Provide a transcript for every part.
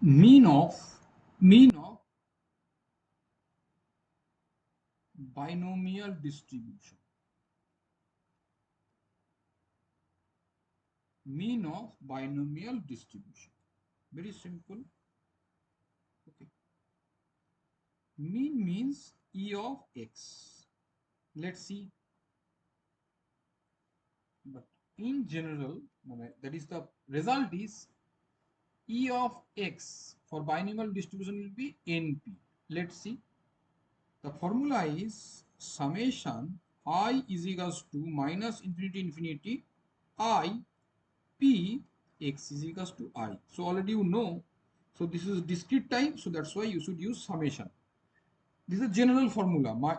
Mean of binomial distribution. Mean of binomial distribution. Very simple. Okay. Mean means E of x. Let's see. But in general, that is the result is E of x for binomial distribution will be NP. Let's see. The formula is summation I is equals to minus infinity infinity I P x is equals to I. So already you know. So this is discrete time. So that's why you should use summation. This is a general formula. My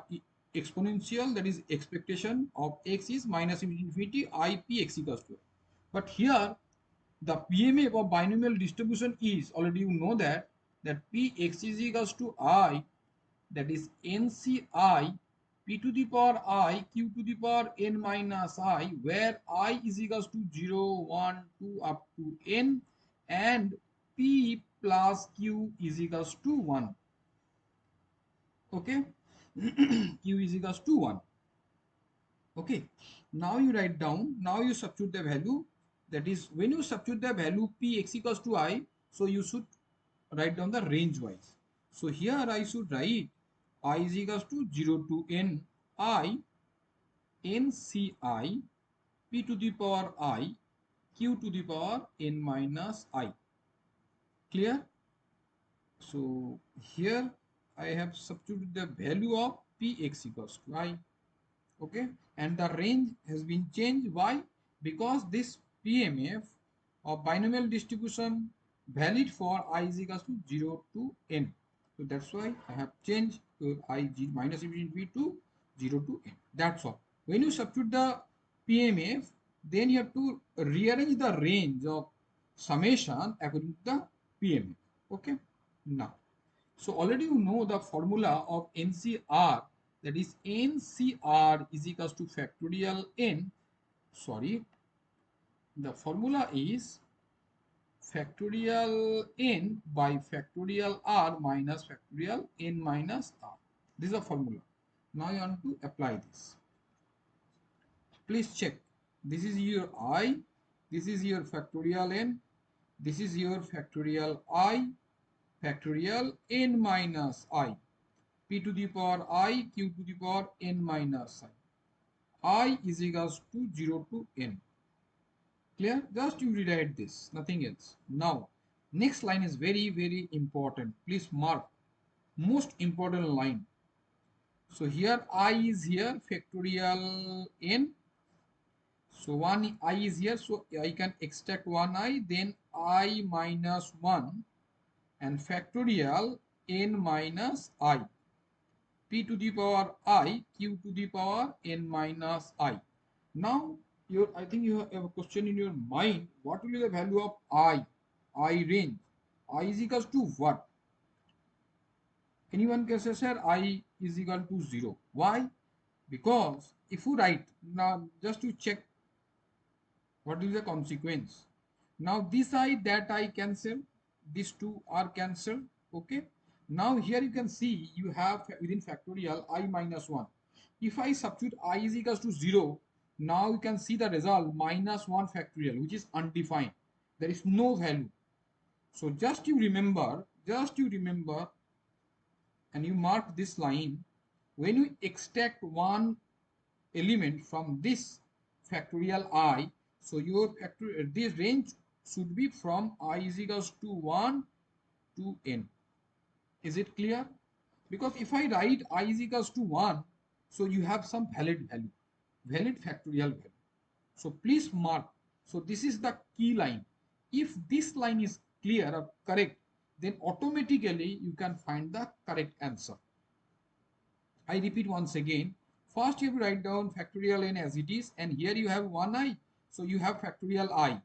exponential, that is expectation of x is minus infinity I P x equals to. But here the PMF of binomial distribution is already you know that P x is equals to I, that is NCI P to the power I Q to the power n minus I, where I is equals to 0, 1, 2 up to n, and P plus Q is equals to 1. Okay. Q is equals to 1. Okay. Now you write down, now you substitute the value. That is, when you substitute the value P x equals to I, so you should write down the range wise. So here I should write I is equals to 0 to n I NCI P to the power I Q to the power n minus I. Clear? So here I have substituted the value of Px equals to I. Okay, and the range has been changed. Why? Because this PMF of binomial distribution valid for I is equals to 0 to n. So that's why I have changed I minus infinity to 0 to n. That's all. When you substitute the PMF, then you have to rearrange the range of summation according to the PMF. Okay. Now, so already you know the formula of NCR, that is NCR is equals to factorial n. Sorry, the formula is factorial n by factorial r minus factorial n minus r. This is the formula. Now you want to apply this. Please check. This is your I, this is your factorial n, this is your factorial I, factorial n minus I. P to the power I, Q to the power n minus I is equals to 0 to n. Clear? Just you rewrite this, nothing else. Now, next line is very, very important. Please mark. Most important line. So here I is here, factorial n. So 1 I is here, so I can extract 1 I, then I minus 1 and factorial n minus I. P to the power I, Q to the power n minus I. Now, I think you have a question in your mind. What will be the value of I? I range. I is equals to what? Anyone can say, sir, I is equal to 0. Why? Because if you write, now just to check what is the consequence. Now this I, that I cancel. These two are cancelled. Okay. Now here you can see you have within factorial I minus 1. If I substitute I is equals to 0, now you can see the result minus 1 factorial, which is undefined. There is no value. So just you remember, and you mark this line. When you extract one element from this factorial I, so your this range should be from I is equals to 1 to n. Is it clear? Because if I write I is equals to 1, so you have some valid value, valid factorial value. So please mark. So this is the key line. If this line is clear or correct, then automatically you can find the correct answer. I repeat once again. First you have to write down factorial n as it is, and here you have 1i, so you have factorial I.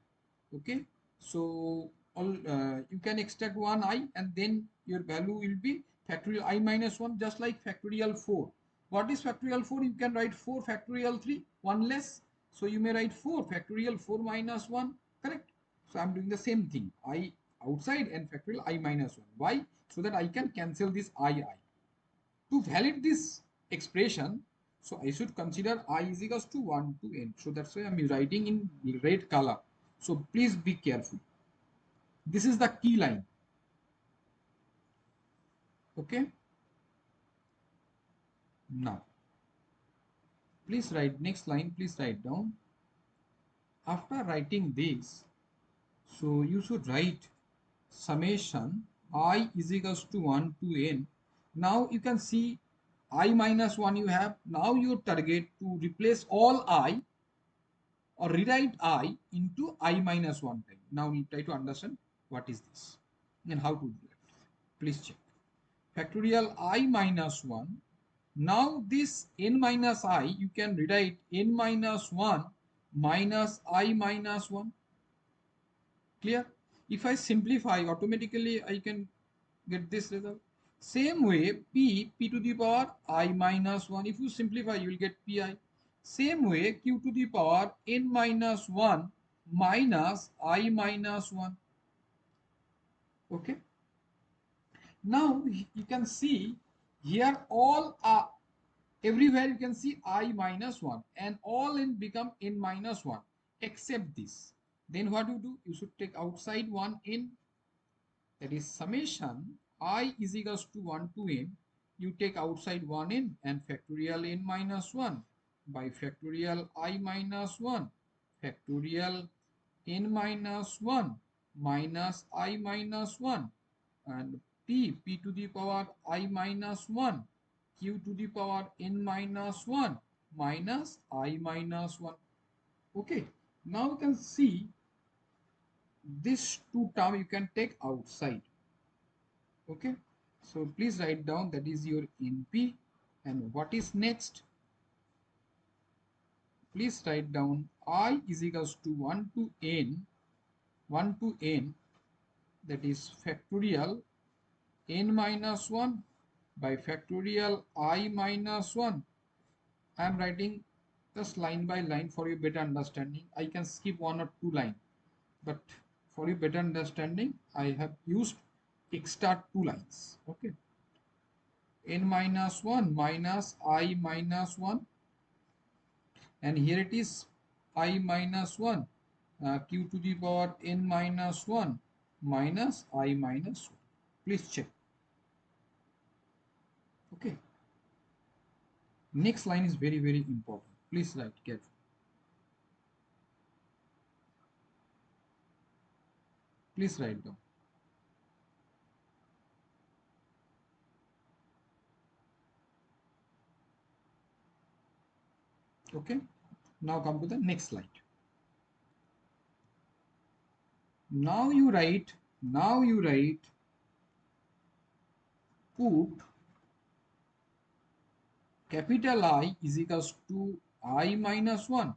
Okay, so you can extract 1i and then your value will be factorial I minus 1, just like factorial 4. What is factorial 4? You can write 4 factorial 3, 1 less. So you may write 4 factorial 4 minus 1, correct? So I'm doing the same thing. I outside and factorial I minus 1. Why? So that I can cancel this I. To validate this expression, so I should consider I is equals to 1 to n. So that's why I'm writing in red color. So please be careful. This is the key line. Okay. Now, please write next line. Please write down. After writing this, so you should write summation I is equals to 1 to n. Now you can see I minus 1 you have. Now your target to replace all I or rewrite I into I minus 1 time. Now we try to understand what is this and how to do it. Please check. Factorial I minus 1. Now this n minus I, you can rewrite n minus 1 minus I minus 1. Clear? If I simplify, automatically I can get this result. Same way, p to the power I minus 1. If you simplify, you will get pi. Same way, q to the power n minus 1 minus I minus 1. Okay. Now you can see here all are everywhere you can see I minus 1 and all in become n minus 1 except this. Then what you do? You should take outside 1 n, that is summation I is equals to 1 to n. You take outside 1 n and factorial n minus 1 by factorial I minus 1 factorial n minus 1 minus I minus 1 and p to the power I minus 1 q to the power n minus 1 minus I minus 1. Okay, now you can see this two term you can take outside. Okay, so please write down that is your NP. And what is next? Please write down I is equals to 1 to n, that is factorial n minus 1 by factorial I minus 1. I am writing just line by line for your better understanding. I can skip one or two lines, but for your better understanding, I have used extra two lines. Okay. N minus 1 minus I minus 1, and here it is I minus 1 q to the power n minus 1 minus I minus 1. Please check. Okay. Next line is very, very important. Please write carefully. Please write down. Okay. Now come to the next slide. Now you write put capital I is equals to I minus 1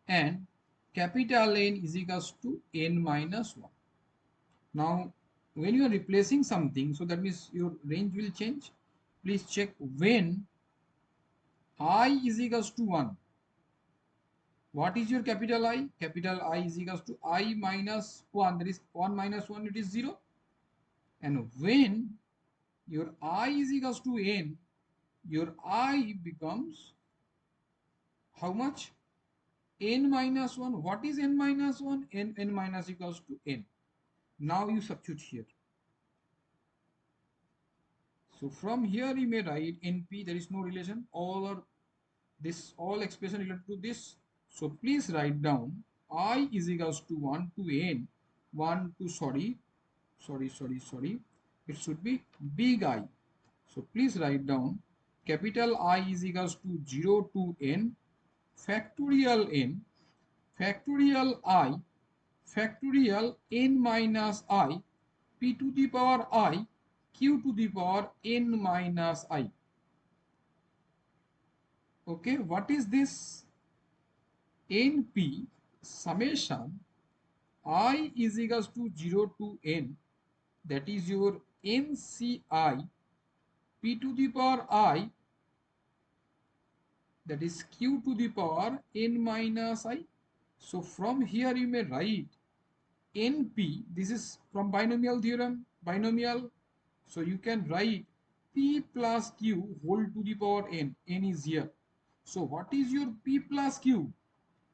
and capital N is equals to n minus 1. Now, when you are replacing something, so that means your range will change. Please check when I is equals to 1. What is your capital I? Capital I is equals to I minus 1. That is 1 minus 1, it is 0. And when your I is equals to n, your I becomes how much? N minus 1. What is n minus 1? N minus equals to n. Now you substitute here. So from here you may write NP, there is no relation, all expression related to this. So please write down I is equals to 1 to n, 1 to sorry, it should be big I. So please write down capital I is equals to 0 to n, factorial n, factorial I, factorial n minus I, p to the power I, q to the power n minus I. Okay, what is this? NP summation I is equals to 0 to n, that is your NCI, p to the power I, that is q to the power n minus I. So from here you may write NP, this is from binomial theorem, binomial. So you can write P plus Q whole to the power N. N is here. So what is your P plus Q?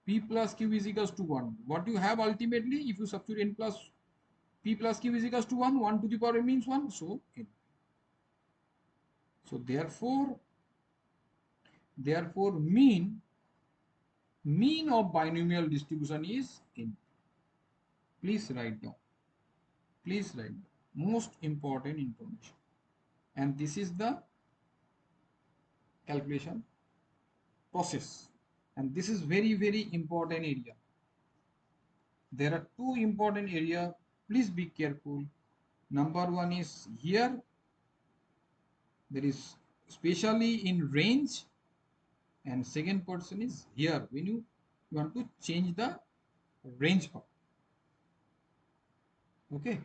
P plus Q is equals to 1. What you have ultimately, if you substitute N plus P plus Q is equals to 1, 1 to the power N means 1. So N. So therefore mean of binomial distribution is N. Please write down. Please write down. Most important information. And this is the calculation process. And this is very important area. There are two important area. Please be careful. Number one is here. There is especially in range, and second person is here when you want to change the range part. Okay.